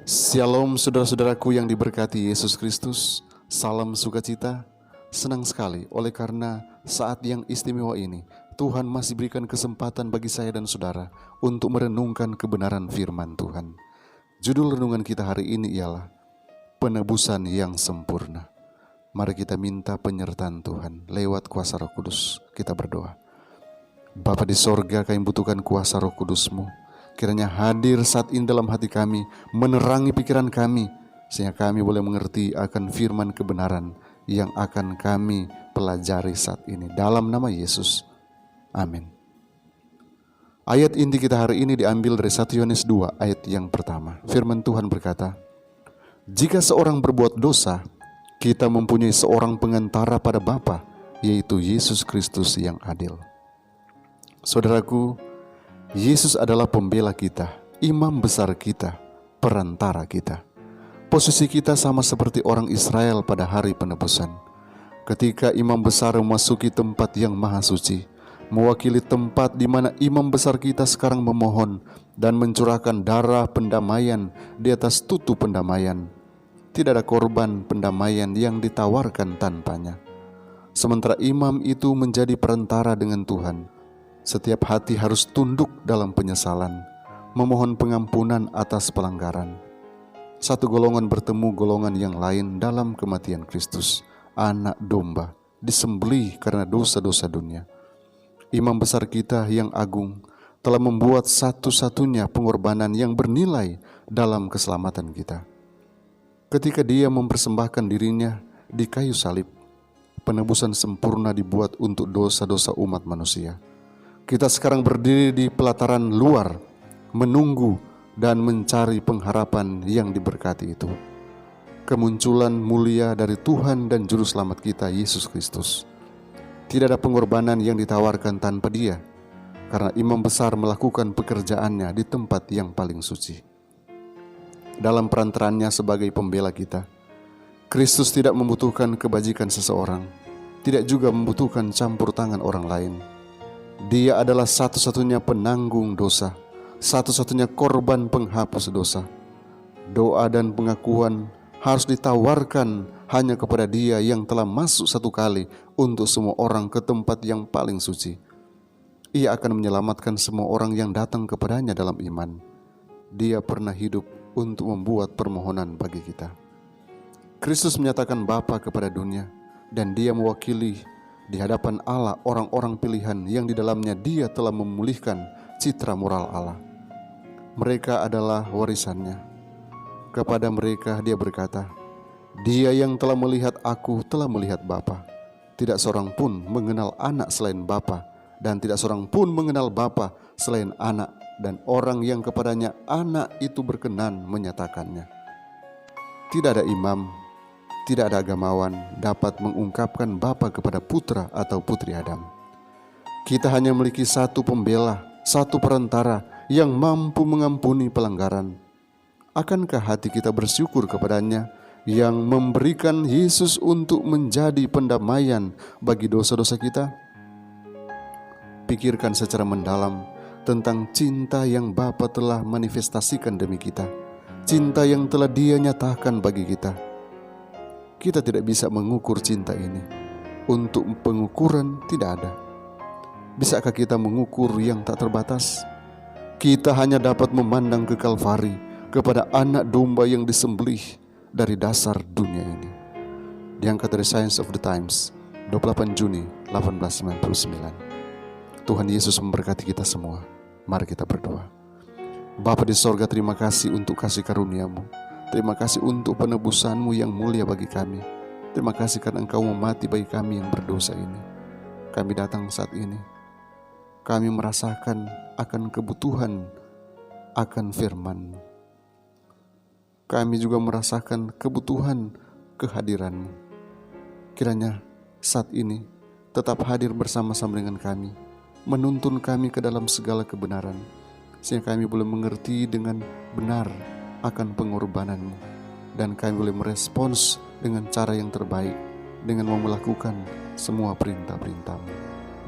Shalom saudara-saudaraku yang diberkati Yesus Kristus. Salam sukacita. Senang sekali oleh karena saat yang istimewa ini Tuhan masih berikan kesempatan bagi saya dan saudara untuk merenungkan kebenaran firman Tuhan. Judul renungan kita hari ini ialah Penebusan yang Sempurna. Mari kita minta penyertaan Tuhan lewat kuasa Roh Kudus. Kita berdoa. Bapa di sorga, kami butuhkan kuasa Roh Kudus-Mu. Kiranya hadir saat ini dalam hati kami, menerangi pikiran kami, sehingga kami boleh mengerti akan firman kebenaran yang akan kami pelajari saat ini. Dalam nama Yesus, amin. Ayat inti kita hari ini diambil dari 1 Yohanes 2 ayat yang pertama. Firman Tuhan berkata, jika seorang berbuat dosa, kita mempunyai seorang pengantara pada Bapa, yaitu Yesus Kristus yang adil. Saudaraku, Yesus adalah pembela kita, imam besar kita, perantara kita. Posisi kita sama seperti orang Israel pada hari penebusan. Ketika imam besar memasuki tempat yang maha suci, mewakili tempat di mana imam besar kita sekarang memohon dan mencurahkan darah pendamaian di atas tutup pendamaian. Tidak ada korban pendamaian yang ditawarkan tanpanya. Sementara imam itu menjadi perantara dengan Tuhan, setiap hati harus tunduk dalam penyesalan, memohon pengampunan atas pelanggaran. Satu golongan bertemu golongan yang lain dalam kematian Kristus, anak domba, disembelih karena dosa-dosa dunia. Imam besar kita yang agung telah membuat satu-satunya pengorbanan yang bernilai dalam keselamatan kita. Ketika dia mempersembahkan dirinya di kayu salib, penebusan sempurna dibuat untuk dosa-dosa umat manusia. Kita sekarang berdiri di pelataran luar, menunggu dan mencari pengharapan yang diberkati itu. Kemunculan mulia dari Tuhan dan Juru Selamat kita, Yesus Kristus. Tidak ada pengorbanan yang ditawarkan tanpa Dia, karena imam besar melakukan pekerjaannya di tempat yang paling suci. Dalam perantarannya sebagai pembela kita, Kristus tidak membutuhkan kebajikan seseorang, tidak juga membutuhkan campur tangan orang lain. Dia adalah satu-satunya penanggung dosa, satu-satunya korban penghapus dosa. Doa dan pengakuan harus ditawarkan hanya kepada Dia yang telah masuk satu kali untuk semua orang ke tempat yang paling suci. Ia akan menyelamatkan semua orang yang datang kepadanya dalam iman. Dia pernah hidup untuk membuat permohonan bagi kita. Kristus menyatakan Bapa kepada dunia, dan Dia mewakili di hadapan Allah orang-orang pilihan yang di dalamnya Dia telah memulihkan citra moral Allah. Mereka adalah warisannya. Kepada mereka Dia berkata, Dia yang telah melihat aku telah melihat Bapa. Tidak seorang pun mengenal anak selain Bapa, dan tidak seorang pun mengenal Bapa selain anak, dan orang yang kepadanya anak itu berkenan menyatakannya. Tidak ada imam, tidak ada agamawan dapat mengungkapkan Bapa kepada putra atau putri Adam. Kita hanya memiliki satu pembela, satu perantara yang mampu mengampuni pelanggaran. Akankah hati kita bersyukur kepadanya yang memberikan Yesus untuk menjadi pendamaian bagi dosa-dosa kita? Pikirkan secara mendalam tentang cinta yang Bapa telah manifestasikan demi kita, cinta yang telah Dia nyatakan bagi kita. Kita tidak bisa mengukur cinta ini. Untuk pengukuran tidak ada. Bisakah kita mengukur yang tak terbatas? Kita hanya dapat memandang ke Kalvari, kepada anak domba yang disembelih dari dasar dunia ini. Diangkat dari Science of the Times, 28 Juni 1899. Tuhan Yesus memberkati kita semua. Mari kita berdoa. Bapa di sorga, terima kasih untuk kasih karunia-Mu. Terima kasih untuk penebusan-Mu yang mulia bagi kami. Terima kasih karena Engkau memati bagi kami yang berdosa ini. Kami datang saat ini. Kami merasakan akan kebutuhan akan firman-Mu. Kami juga merasakan kebutuhan kehadiran-Mu. Kiranya saat ini tetap hadir bersama-sama dengan kami, menuntun kami ke dalam segala kebenaran, sehingga kami boleh mengerti dengan benar akan pengorbanan-Mu, dan kami boleh merespons dengan cara yang terbaik dengan melakukan semua perintah-perintah-Mu.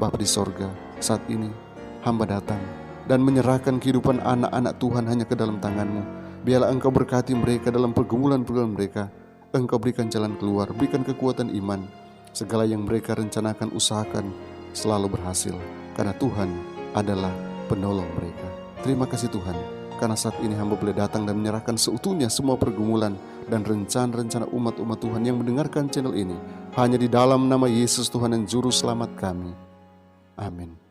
Bapa di sorga, saat ini hamba datang dan menyerahkan kehidupan anak-anak Tuhan hanya ke dalam tangan-Mu, Biarlah Engkau berkati mereka dalam pergumulan-pergumulan mereka. Engkau berikan jalan keluar, berikan kekuatan iman. Segala yang mereka rencanakan, usahakan selalu berhasil, karena Tuhan adalah penolong mereka. Terima kasih Tuhan, karena saat ini hamba boleh datang dan menyerahkan seutuhnya semua pergumulan dan rencana-rencana umat-umat Tuhan yang mendengarkan channel ini. Hanya di dalam nama Yesus Tuhan dan Juru Selamat kami. Amin.